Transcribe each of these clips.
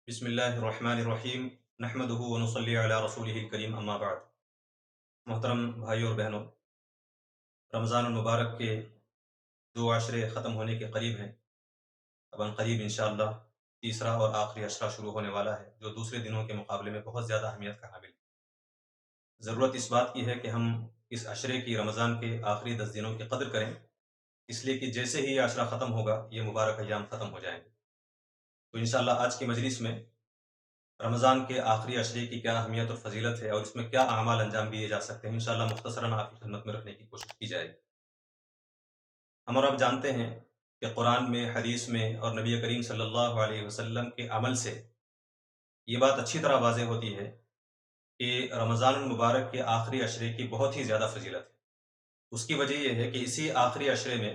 بسم اللہ الرحمن الرحیم نحمدہ ونصلی علی رسولہ الکریم اما بعد۔ محترم بھائیوں اور بہنوں، رمضان المبارک کے دو عشرے ختم ہونے کے قریب ہیں۔ اب ان قریب انشاءاللہ تیسرا اور آخری عشرہ شروع ہونے والا ہے، جو دوسرے دنوں کے مقابلے میں بہت زیادہ اہمیت کا حامل ہے۔ ضرورت اس بات کی ہے کہ ہم اس عشرے کی، رمضان کے آخری 10 دنوں کی قدر کریں، اس لیے کہ جیسے ہی یہ عشرہ ختم ہوگا یہ مبارک ایام ختم ہو جائیں گے۔ تو انشاءاللہ آج کی مجلس میں رمضان کے آخری عشرے کی کیا اہمیت اور فضیلت ہے اور اس میں کیا اعمال انجام دیے جا سکتے ہیں، انشاءاللہ مختصراً آپ کی خدمت میں رکھنے کی کوشش کی جائے گی۔ ہم اور آپ جانتے ہیں کہ قرآن میں، حدیث میں اور نبی کریم صلی اللہ علیہ وسلم کے عمل سے یہ بات اچھی طرح واضح ہوتی ہے کہ رمضان المبارک کے آخری عشرے کی بہت ہی زیادہ فضیلت ہے۔ اس کی وجہ یہ ہے کہ اسی آخری عشرے میں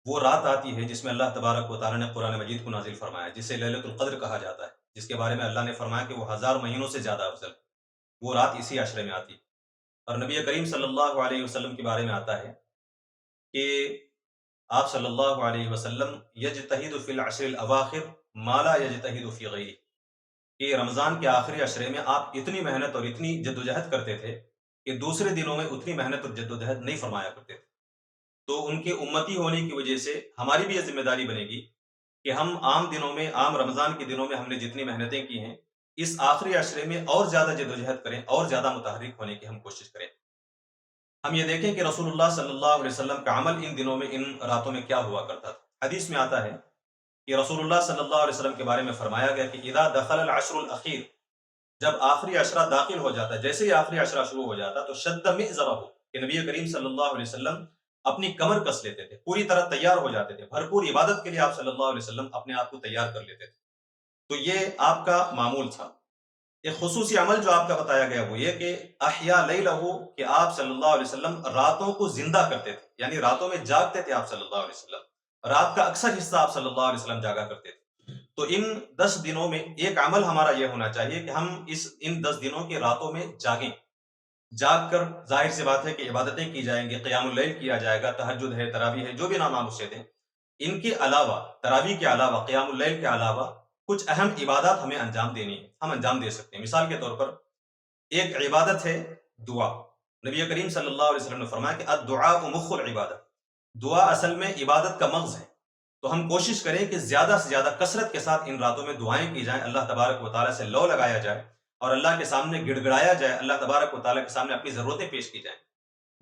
وہ رات آتی ہے جس میں اللہ تبارک و تعالیٰ نے قرآن مجید کو نازل فرمایا، جسے لیلۃ القدر کہا جاتا ہے، جس کے بارے میں اللہ نے فرمایا کہ وہ 1000 مہینوں سے زیادہ افضل ہے۔ وہ رات اسی عشرے میں آتی ہے۔ اور نبی کریم صلی اللہ علیہ وسلم کے بارے میں آتا ہے کہ آپ صلی اللہ علیہ وسلم یجتہد فی العشر الاواخر ما لا یجتہد فی غیرہ، کہ رمضان کے آخری عشرے میں آپ اتنی محنت اور اتنی جدوجہد کرتے تھے کہ دوسرے دنوں میں اتنی محنت اور جدوجہد نہیں فرمایا کرتے تھے۔ تو ان کے امتی ہونے کی وجہ سے ہماری بھی یہ ذمہ داری بنے گی کہ ہم عام دنوں میں، عام رمضان کے دنوں میں ہم نے جتنی محنتیں کی ہیں، اس آخری عشرے میں اور زیادہ جدوجہد کریں، اور زیادہ متحرک ہونے کی ہم کوشش کریں۔ ہم یہ دیکھیں کہ رسول اللہ صلی اللہ علیہ وسلم کا عمل ان دنوں میں، ان راتوں میں کیا ہوا کرتا تھا۔ حدیث میں آتا ہے کہ رسول اللہ صلی اللہ علیہ وسلم کے بارے میں فرمایا گیا کہ اذا دخل العشر الاخیر، جب آخری عشرہ داخل ہو جاتا ہے، جیسے ہی آخری عشرہ شروع ہو جاتا تو شد مئزرہ، کہ نبی کریم صلی اللہ علیہ وسلم اپنی کمر کس لیتے تھے، پوری طرح تیار ہو جاتے تھے، بھرپور عبادت کے لیے آپ صلی اللہ علیہ وسلم اپنے آپ کو تیار کر لیتے تھے۔ تو یہ آپ کا معمول تھا۔ ایک خصوصی عمل جو آپ کا بتایا گیا وہ یہ کہ احیا لیلہ، کہ آپ صلی اللہ علیہ وسلم راتوں کو زندہ کرتے تھے، یعنی راتوں میں جاگتے تھے آپ صلی اللہ علیہ وسلم، رات کا اکثر حصہ آپ صلی اللہ علیہ وسلم جاگا کرتے تھے۔ تو ان 10 دنوں میں ایک عمل ہمارا یہ ہونا چاہیے کہ ہم ان 10 دنوں کی راتوں میں جاگیں۔ جاگ کر ظاہر سی بات ہے کہ عبادتیں کی جائیں گی، قیام اللیل کیا جائے گا، تہجد ہے، تراویح ہے، جو بھی نام آپ اسے دیں۔ ان کے علاوہ، تراویح کے علاوہ، قیام اللیل کے علاوہ کچھ اہم عبادات ہمیں انجام دینی ہے، ہم انجام دے سکتے ہیں۔ مثال کے طور پر ایک عبادت ہے دعا۔ نبی کریم صلی اللہ علیہ وسلم نے فرمایا کہ الدعاء مخ العبادت، دعا اصل میں عبادت کا مغز ہے۔ تو ہم کوشش کریں کہ زیادہ سے زیادہ کثرت کے ساتھ ان راتوں میں دعائیں کی جائیں، اللہ تبارک و تعالیٰ سے لو لگایا جائے اور اللہ کے سامنے گڑ گڑایا جائے، اللہ تبارک و تعالیٰ کے سامنے اپنی ضرورتیں پیش کی جائیں۔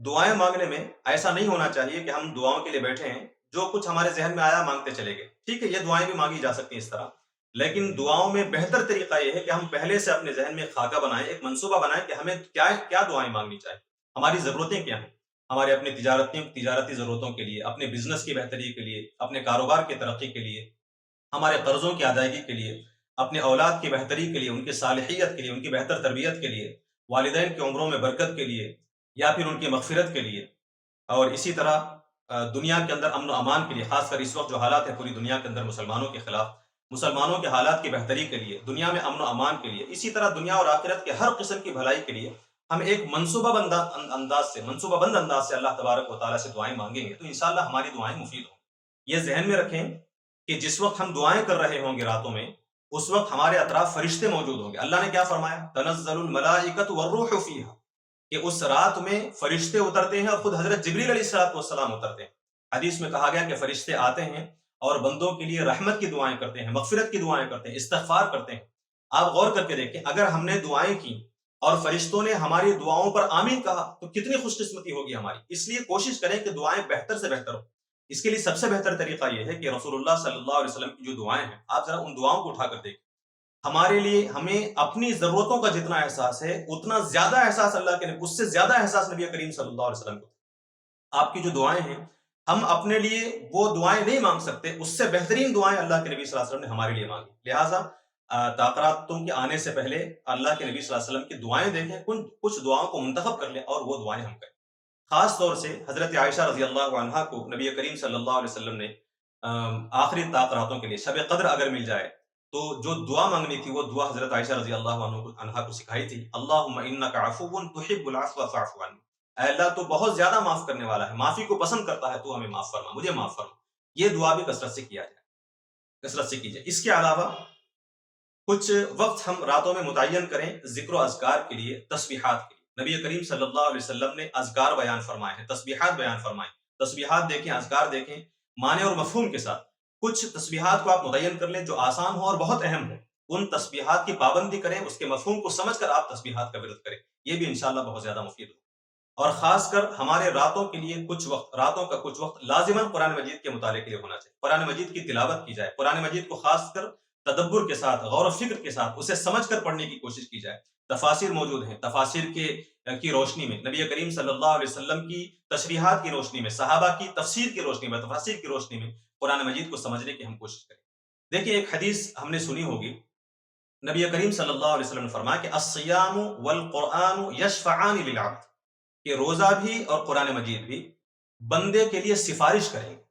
دعائیں مانگنے میں ایسا نہیں ہونا چاہیے کہ ہم دعاؤں کے لیے بیٹھے ہیں، جو کچھ ہمارے ذہن میں آیا مانگتے چلے گئے۔ ٹھیک ہے، یہ دعائیں بھی مانگی جا سکتی ہیں اس طرح، لیکن دعاؤں میں بہتر طریقہ یہ ہے کہ ہم پہلے سے اپنے ذہن میں ایک خاکہ بنائیں، ایک منصوبہ بنائیں کہ ہمیں کیا کیا دعائیں مانگنی چاہیے، ہماری ضرورتیں کیا ہیں، ہمارے اپنے تجارتی ضرورتوں کے لیے، اپنے بزنس کی بہتری کے لیے، اپنے کاروبار کی ترقی کے لیے، ہمارے قرضوں کی ادائیگی کے لیے، اپنے اولاد کی بہتری کے لیے، ان کی صالحیت کے لیے، ان کی بہتر تربیت کے لیے، والدین کی عمروں میں برکت کے لیے، یا پھر ان کی مغفرت کے لیے، اور اسی طرح دنیا کے اندر امن و امان کے لیے، خاص کر اس وقت جو حالات ہیں پوری دنیا کے اندر مسلمانوں کے خلاف، مسلمانوں کے حالات کی بہتری کے لیے، دنیا میں امن و امان کے لیے، اسی طرح دنیا اور آخرت کے ہر قسم کی بھلائی کے لیے ہم ایک منصوبہ بند انداز سے اللہ تبارک و تعالیٰ سے دعائیں مانگیں گے تو انشاءاللہ ہماری دعائیں مفید ہوں گی۔ یہ ذہن میں رکھیں کہ جس وقت ہم دعائیں کر رہے ہوں گے راتوں میں، اس وقت ہمارے اطراف فرشتے موجود ہوں گے۔ اللہ نے کیا فرمایا؟ تنزل الملائکۃ والروح فیہا، کہ اس رات میں فرشتے اترتے ہیں اور خود حضرت جبریل علیہ السلام اترتے ہیں۔ حدیث میں کہا گیا کہ فرشتے آتے ہیں اور بندوں کے لیے رحمت کی دعائیں کرتے ہیں، مغفرت کی دعائیں کرتے ہیں، استغفار کرتے ہیں۔ آپ غور کر کے دیکھیں، اگر ہم نے دعائیں کی اور فرشتوں نے ہماری دعاؤں پر آمین کہا تو کتنی خوش قسمتی ہوگی ہماری۔ اس لیے کوشش کریں کہ دعائیں بہتر سے بہتر ہو۔ اس کے لیے سب سے بہتر طریقہ یہ ہے کہ رسول اللہ صلی اللہ علیہ وسلم کی جو دعائیں ہیں، آپ ذرا ان دعاؤں کو اٹھا کر دیکھیں۔ ہمارے لیے، ہمیں اپنی ضرورتوں کا جتنا احساس ہے اتنا زیادہ احساس اللہ کے نبی، اس سے زیادہ احساس نبی کریم صلی اللہ علیہ وسلم کو۔ آپ کی جو دعائیں ہیں، ہم اپنے لیے وہ دعائیں نہیں مانگ سکتے، اس سے بہترین دعائیں اللہ کے نبی صلی اللہ علیہ وسلم نے ہمارے لیے مانگی۔ لہٰذا تاخراتوں کے آنے سے پہلے اللہ کے نبی صلی اللہ علیہ وسلم کی دعائیں دیکھیں، کچھ دعاؤں کو منتخب کر لیں اور وہ دعائیں ہم کریں۔ خاص طور سے حضرت عائشہ رضی اللہ عنہا کو نبی کریم صلی اللہ علیہ وسلم نے آخری راتوں کے لیے، شب قدر اگر مل جائے تو جو دعا مانگنی تھی وہ دعا حضرت عائشہ رضی اللہ عنہا کو سکھائی تھی۔ اللہم انک عفو تحب العفو فاعف عنی، اے اللہ تو بہت زیادہ معاف کرنے والا ہے، معافی کو پسند کرتا ہے، تو ہمیں معاف فرما، مجھے معاف فرما۔ یہ دعا بھی کثرت سے کیا جائے، کثرت سے کی جائے۔ اس کے علاوہ کچھ وقت ہم راتوں میں متعین کریں ذکر و اذکار کے لیے، تسبیحات کے لیے۔ نبی کریم صلی اللہ علیہ وسلم نے اذکار بیان فرمائے ہیں، تسبیحات بیان فرمائے۔ تسبیحات دیکھیں، اذکار دیکھیں، معنی اور مفہوم کے ساتھ۔ کچھ تسبیحات کو آپ متعین کر لیں جو آسان ہو اور بہت اہم ہو، ان تسبیحات کی پابندی کریں، اس کے مفہوم کو سمجھ کر آپ تسبیحات کا ورد کریں، یہ بھی انشاءاللہ بہت زیادہ مفید ہو۔ اور خاص کر ہمارے راتوں کے لیے کچھ وقت، راتوں کا کچھ وقت لازماً قرآن مجید کے مطالعے کے لیے ہونا چاہیے۔ قرآن مجید کی تلاوت کی جائے، قرآن مجید کو خاص کر تدبر کے ساتھ، غور و فکر کے ساتھ اسے سمجھ کر پڑھنے کی کوشش کی جائے۔ تفاسیر موجود ہیں، تفاسیر کی روشنی میں، نبی کریم صلی اللہ علیہ وسلم کی تشریحات کی روشنی میں، صحابہ کی تفسیر کی روشنی میں، تفاسیر کی روشنی میں قرآن مجید کو سمجھنے کی ہم کوشش کریں۔ دیکھیے ایک حدیث ہم نے سنی ہوگی، نبی کریم صلی اللہ علیہ وسلم نے فرمایا کہ الصیام والقرآن یشفعان للعبد، کہ روزہ بھی اور قرآن مجید بھی بندے کے لیے سفارش کریں گے۔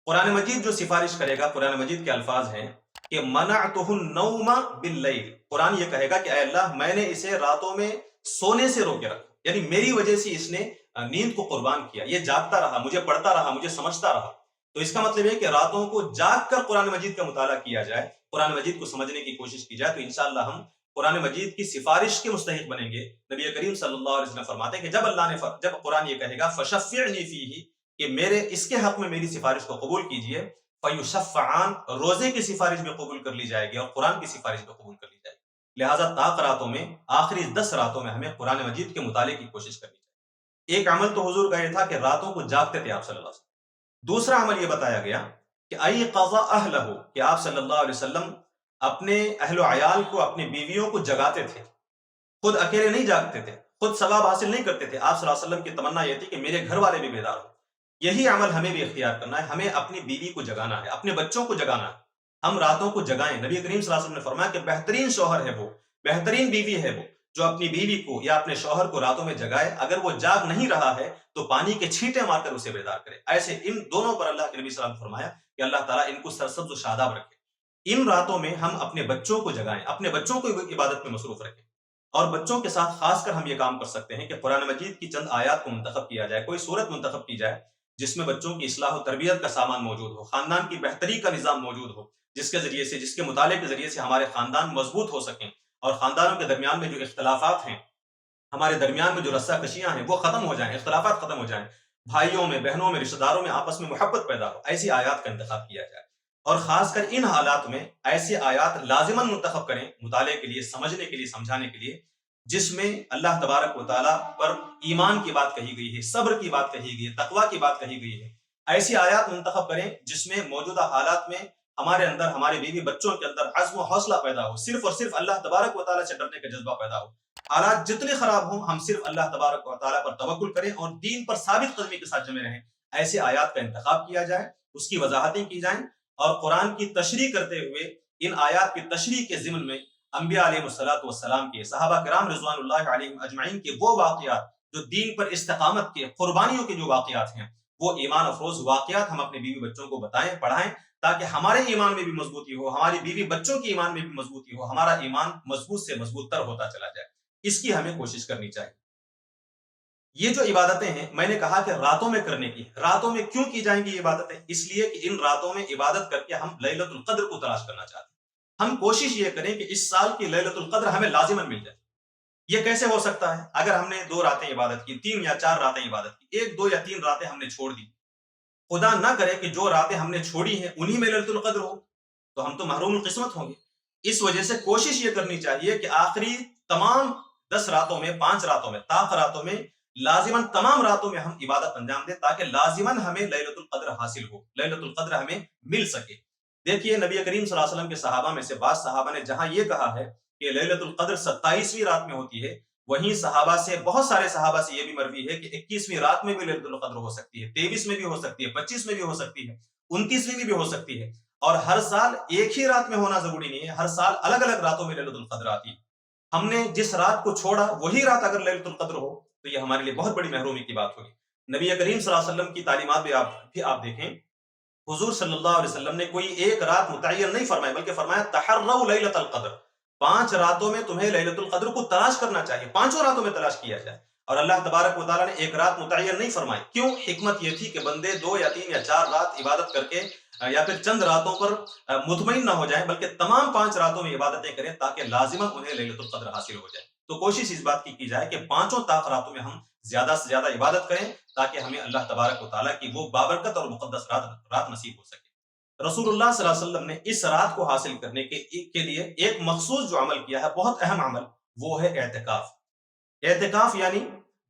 قرآن مجید جو سفارش کرے گا، قرآن مجید کے الفاظ ہیں کہ منعتہ النوم باللیل، قرآن یہ کہے گا کہ اے اللہ میں نے اسے راتوں میں سونے سے روکے رکھا، یعنی میری وجہ سے اس نے نیند کو قربان کیا، یہ جاگتا رہا، مجھے پڑھتا رہا، مجھے سمجھتا رہا۔ تو اس کا مطلب ہے کہ راتوں کو جاگ کر قرآن مجید کا مطالعہ کیا جائے، قرآن مجید کو سمجھنے کی کوشش کی جائے، تو انشاءاللہ ہم قرآن مجید کی سفارش کے مستحق بنیں گے۔ نبی کریم صلی اللہ علیہ وسلم فرماتے ہیں کہ جب قرآن یہ کہے گا فشفعنی فیہ، کہ میرے اس کے حق میں میری سفارش کو قبول کیجئے، فیشفعان، روزے کی سفارش بھی قبول کر لی جائے گی اور قرآن کی سفارش بھی قبول کر لی جائے گی۔ لہٰذا طاق راتوں میں، آخری 10 راتوں میں ہمیں قرآن مجید کے مطالعے کی کوشش کرنی چاہیے۔ ایک عمل تو حضور کا یہ تھا کہ راتوں کو جاگتے تھے آپ صلی اللہ علیہ وسلم۔ دوسرا عمل یہ بتایا گیا کہ ایقظ اہلہ، کہ آپ صلی اللہ علیہ وسلم اپنے اہل و عیال کو، اپنی بیویوں کو جگاتے تھے، خود اکیلے نہیں جاگتے تھے، خود ثواب حاصل نہیں کرتے تھے۔ آپ صلی اللہ علیہ وسلم کی تمنا یہ تھی کہ میرے گھر والے بھی بیدار ہوں۔ یہی عمل ہمیں بھی اختیار کرنا ہے، ہمیں اپنی بیوی کو جگانا ہے، اپنے بچوں کو جگانا ہے، ہم راتوں کو جگائیں۔ نبی کریم صلی اللہ علیہ وسلم نے فرمایا کہ بہترین شوہر ہے وہ، بہترین بیوی ہے وہ جو اپنی بیوی کو یا اپنے شوہر کو راتوں میں جگائے، اگر وہ جاگ نہیں رہا ہے تو پانی کے چھینٹے مار کر اسے بیدار کرے۔ ایسے ان دونوں پر اللہ کے نبی صلی اللہ علیہ وسلم نے فرمایا کہ اللہ تعالیٰ ان کو سرسبز و شاداب رکھے۔ ان راتوں میں ہم اپنے بچوں کو جگائیں، اپنے بچوں کو عبادت میں مصروف رکھیں، اور بچوں کے ساتھ خاص کر ہم یہ کام کر سکتے ہیں کہ قرآن مجید کی چند آیات کو منتخب کیا جائے، کوئی سورت منتخب کی جائے جس میں بچوں کی اصلاح و تربیت کا سامان موجود ہو، خاندان کی بہتری کا نظام موجود ہو، جس کے ذریعے سے، جس کے مطالعے کے ذریعے سے ہمارے خاندان مضبوط ہو سکیں، اور خاندانوں کے درمیان میں جو اختلافات ہیں، ہمارے درمیان میں جو رسہ کشیاں ہیں وہ ختم ہو جائیں، اختلافات ختم ہو جائیں، بھائیوں میں، بہنوں میں، رشتہ داروں میں آپس میں محبت پیدا ہو، ایسی آیات کا انتخاب کیا جائے۔ اور خاص کر ان حالات میں ایسی آیات لازماً منتخب کریں مطالعے کے لیے، سمجھنے کے لیے، سمجھانے کے لیے، جس میں اللہ تبارک و تعالیٰ پر ایمان کی بات کہی گئی ہے، صبر کی بات کہی گئی ہے، تقویٰ کی بات کہی گئی ہے۔ ایسی آیات منتخب کریں جس میں موجودہ حالات میں ہمارے اندر، ہمارے بیوی بچوں کے اندر عزم و حوصلہ پیدا ہو، صرف اور صرف اللہ تبارک و تعالیٰ سے ڈرنے کا جذبہ پیدا ہو۔ حالات جتنے خراب ہوں ہم صرف اللہ تبارک و تعالیٰ پر توکل کریں اور دین پر ثابت قدمی کے ساتھ جمے رہیں۔ ایسے آیات کا انتخاب کیا جائے، اس کی وضاحتیں کی جائیں، اور قرآن کی تشریح کرتے ہوئے ان آیات کی تشریح کے ضمن میں انبیاء علیہ السلام کے، صحابہ کرام رضوان اللہ علیہم اجمعین کے وہ واقعات جو دین پر استقامت کے، قربانیوں کے جو واقعات ہیں، وہ ایمان افروز واقعات ہم اپنے بیوی بچوں کو بتائیں، پڑھائیں، تاکہ ہمارے ایمان میں بھی مضبوطی ہو، ہماری بیوی بچوں کی ایمان میں بھی مضبوطی ہو، ہمارا ایمان مضبوط سے مضبوط تر ہوتا چلا جائے۔ اس کی ہمیں کوشش کرنی چاہیے۔ یہ جو عبادتیں ہیں، میں نے کہا کہ راتوں میں کرنے کی، راتوں میں کیوں کی جائیں گی یہ عبادتیں؟ اس لیے کہ ان راتوں میں عبادت کر کے ہم لیلۃ القدر کو تلاش کرنا چاہتے ہیں۔ ہم کوشش یہ کریں کہ اس سال کی لیلۃ القدر ہمیں لازماً مل جائے۔ یہ کیسے ہو سکتا ہے؟ اگر ہم نے 2 راتیں عبادت کی، 3 یا 4 راتیں عبادت کی، 1، 2 یا 3 راتیں ہم نے چھوڑ دی، خدا نہ کرے کہ جو راتیں ہم نے چھوڑی ہیں انہی میں لیلۃ القدر ہو، تو ہم تو محروم القسمت ہوں گے۔ اس وجہ سے کوشش یہ کرنی چاہیے کہ آخری تمام 10 راتوں میں، 5 راتوں میں، طاق راتوں میں، لازماً تمام راتوں میں ہم عبادت انجام دیں، تاکہ لازماً ہمیں لیلۃ القدر حاصل ہو، لیلۃ القدر ہمیں مل سکے۔ دیکھیے نبی کریم صلی اللہ علیہ وسلم کے صحابہ میں سے بعض صحابہ نے جہاں یہ کہا ہے کہ لیلۃ القدر 27ویں رات میں ہوتی ہے، وہیں صحابہ سے، بہت سارے صحابہ سے یہ بھی مروی ہے کہ 21ویں رات میں بھی لیلۃ القدر ہو سکتی ہے، 23 میں بھی ہو سکتی ہے، 25 میں بھی ہو سکتی ہے، 29ویں میں بھی ہو سکتی ہے، اور ہر سال ایک ہی رات میں ہونا ضروری نہیں ہے، ہر سال الگ الگ راتوں میں لیلۃ القدر آتی ہے۔ ہم نے جس رات کو چھوڑا وہی رات اگر لیلۃ القدر ہو تو یہ ہمارے لیے بہت بڑی محرومی کی بات ہوگی۔ نبی کریم صلی اللہ علیہ وسلم کی تعلیمات بھی آپ دیکھیں، حضور صلی اللہ علیہ وسلم نے کوئی ایک رات متعین نہیں فرمائی، بلکہ فرمایا تحروا لیلۃ القدر، 5 راتوں میں تمہیں لیلۃ القدر کو تلاش کرنا چاہیے، 5 راتوں میں تلاش کیا جائے۔ اور اللہ تبارک و تعالیٰ نے ایک رات متعین نہیں فرمائی، کیوں؟ حکمت یہ تھی کہ بندے 2 یا 3 یا 4 رات عبادت کر کے یا پھر چند راتوں پر مطمئن نہ ہو جائیں، بلکہ تمام 5 راتوں میں عبادتیں کریں تاکہ لازماً انہیں لیلۃ القدر حاصل ہو جائے۔ تو کوشش اس بات کی جائے کہ 5 راتوں میں ہم زیادہ سے زیادہ عبادت کریں تاکہ ہمیں اللہ تبارک و تعالیٰ کی وہ بابرکت اور مقدس رات نصیب ہو سکے۔ رسول اللہ صلی اللہ علیہ وسلم نے اس رات کو حاصل کرنے کے لیے ایک مخصوص جو عمل کیا ہے، بہت اہم عمل، وہ ہے اعتکاف۔ اعتکاف یعنی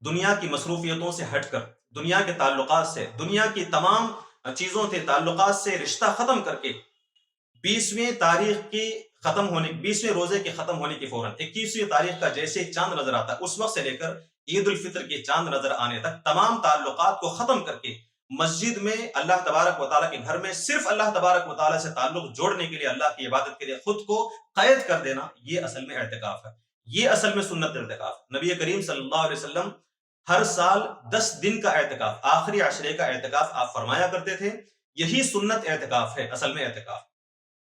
دنیا کی مصروفیتوں سے ہٹ کر، دنیا کے تعلقات سے، دنیا کی تمام چیزوں کے تعلقات سے رشتہ ختم کر کے 20ویں تاریخ کی 20ویں روزے کے ختم ہونے کی فوراً 21ویں تاریخ کا جیسے چاند نظر آتا ہے، اس وقت سے لے کر عید الفطر کے چاند نظر آنے تک تمام تعلقات کو ختم کر کے مسجد میں اللہ تبارک و تعالیٰ کے گھر میں صرف اللہ تبارک و تعالیٰ سے تعلق جوڑنے کے لیے، اللہ کی عبادت کے لیے خود کو قید کر دینا، یہ اصل میں اعتکاف ہے، یہ اصل میں سنت اعتکاف۔ نبی کریم صلی اللہ علیہ وسلم ہر سال 10 دن کا اعتکاف، آخری عشرے کا اعتکاف آپ فرمایا کرتے تھے، یہی سنت اعتکاف ہے اصل میں اعتکاف۔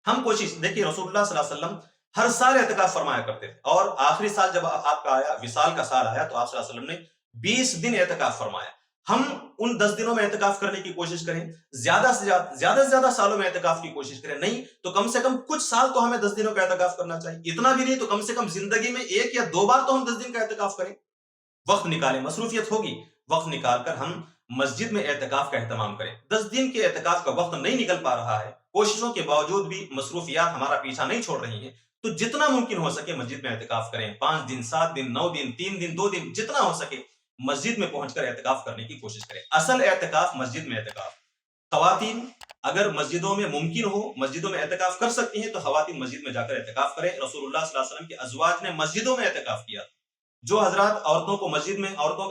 ہم کوشش دیکھیے، رسول اللہ صلی اللہ علیہ وسلم ہر سال اعتکاف فرمایا کرتے تھے، اور آخری سال جب آپ کا آیا، وصال کا سال آیا، تو آپ صلی اللہ علیہ وسلم نے 20 دن اعتکاف فرمایا۔ ہم ان 10 دنوں میں اعتکاف کرنے کی کوشش کریں، زیادہ سے زیادہ سالوں میں اعتکاف کی کوشش کریں، نہیں تو کم سے کم کچھ سال تو ہمیں 10 دنوں کا اعتکاف کرنا چاہیے، اتنا بھی نہیں تو کم سے کم زندگی میں 1 یا 2 بار تو ہم 10 دن کا اعتکاف کریں۔ وقت نکالیں، مصروفیت ہوگی، وقت نکال کر ہم مسجد میں اعتکاف کا اہتمام کریں۔ 10 دن کے اعتکاف کا وقت نہیں نکل پا رہا ہے، کوششوں کے باوجود بھی مصروفیات ہمارا پیچھا نہیں چھوڑ رہی ہیں، تو جتنا ممکن ہو سکے مسجد میں اعتکاف کریں، 5 دن، 7 دن، 9 دن، 3 دن، 2 دن، جتنا ہو سکے مسجد میں پہنچ کر اعتکاف کرنے کی کوشش کریں۔ اصل اعتکاف مسجد میں اعتکاف۔ خواتین اگر مسجدوں میں ممکن ہو، مسجدوں میں اعتکاف کر سکتی ہیں تو خواتین مسجد میں جا کر اعتکاف کریں۔ رسول اللہ صلی اللہ علیہ وسلم کے ازواج نے مسجدوں میں اعتکاف کیا۔ جو حضرات عورتوں کا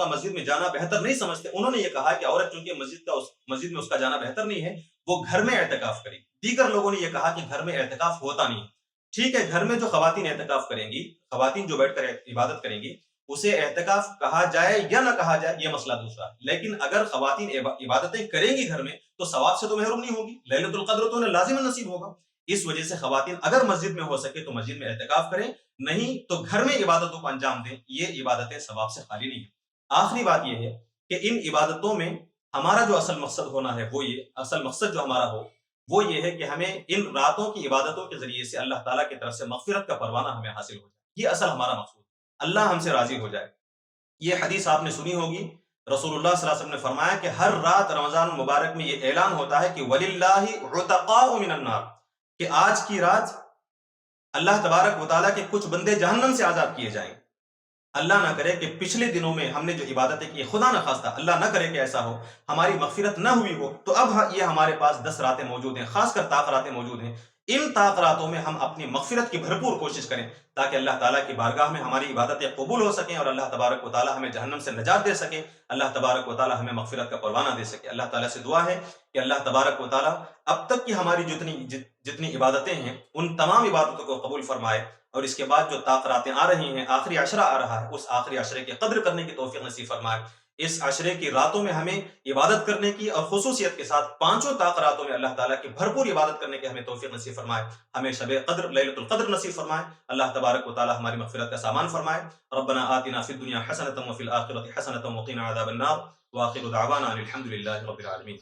مسجد میں جانا بہتر نہیں سمجھتے، انہوں نے یہ کہا کہ عورت چونکہ مسجد میں اس کا جانا بہتر نہیں ہے، وہ گھر میں اعتکاف کرے۔ دیگر لوگوں نے یہ کہا کہ گھر میں اعتکاف ہوتا نہیں۔ ٹھیک ہے، گھر میں جو خواتین اعتکاف کریں گی، خواتین جو بیٹھ کر عبادت کریں گی، اسے اعتکاف کہا جائے یا نہ کہا جائے یہ مسئلہ دوسرا ہے، لیکن اگر خواتین عبادتیں کریں گی گھر میں تو ثواب سے تو محروم نہیں ہوگی، لیلۃ القدر تو انہیں لازماً نصیب ہوگا۔ اس وجہ سے خواتین اگر مسجد میں ہو سکے تو مسجد میں اعتکاف کریں، نہیں تو گھر میں عبادتوں کو انجام دیں، یہ عبادتیں ثواب سے خالی نہیں ہیں۔ آخری بات یہ ہے کہ ان عبادتوں میں ہمارا جو اصل مقصد ہونا ہے، اصل مقصد جو ہمارا ہو وہ یہ ہے کہ ہمیں ان راتوں کی عبادتوں کے ذریعے سے اللہ تعالیٰ کی طرف سے مغفرت کا پروانہ ہمیں حاصل ہو جائے، یہ اصل ہمارا مقصود، اللہ ہم سے راضی ہو جائے۔ یہ حدیث آپ نے سنی ہوگی، رسول اللہ صلی اللہ علیہ وسلم نے فرمایا کہ ہر رات رمضان المبارک میں یہ اعلان ہوتا ہے کہ وَلِلَّهِ عُتَقَاءُ مِنَ النَّارِ، کہ آج کی رات اللہ تبارک و تعالیٰ کے کچھ بندے جہنم سے آزاد کیے جائیں۔ اللہ نہ کرے کہ پچھلے دنوں میں ہم نے جو عبادتیں کی، خدا نہ خواستہ اللہ نہ کرے کہ ایسا ہو، ہماری مغفرت نہ ہوئی ہو، تو اب یہ ہمارے پاس 10 راتیں موجود ہیں، خاص کر طاق راتیں موجود ہیں۔ ان طاق راتوں میں ہم اپنی مغفرت کی بھرپور کوشش کریں تاکہ اللہ تعالیٰ کی بارگاہ میں ہماری عبادتیں قبول ہو سکیں اور اللہ تبارک و تعالیٰ ہمیں جہنم سے نجات دے سکے، اللہ تبارک و تعالیٰ ہمیں مغفرت کا پروانہ دے سکے۔ اللہ تعالیٰ سے دعا ہے کہ اللہ تبارک و تعالیٰ اب تک کی ہماری جتنی عبادتیں ہیں ان تمام عبادتوں کو قبول فرمائے، اور اس کے بعد جو طاق راتیں آ رہی ہیں، آخری عشرہ آ رہا ہے، اس آخری عشرے کی قدر کرنے کی توفیق نصیب فرمائے۔ اس عشرے کی راتوں میں ہمیں عبادت کرنے کی اور خصوصیت کے ساتھ 5 طاق راتوں میں اللہ تعالیٰ کی بھرپور عبادت کرنے کی ہمیں توفیق نصیب فرمائے، ہمیں شب قدر لیلۃ القدر نصیب فرمائے۔ اللہ تبارک و تعالیٰ ہماری مغفرت کا سامان فرمائے۔ ربنا آتنا فی الدنیا حسنۃ وفی الآخرۃ حسنۃ وقنا عذاب النار، وآخر دعوانا ان الحمد للہ رب العالمین۔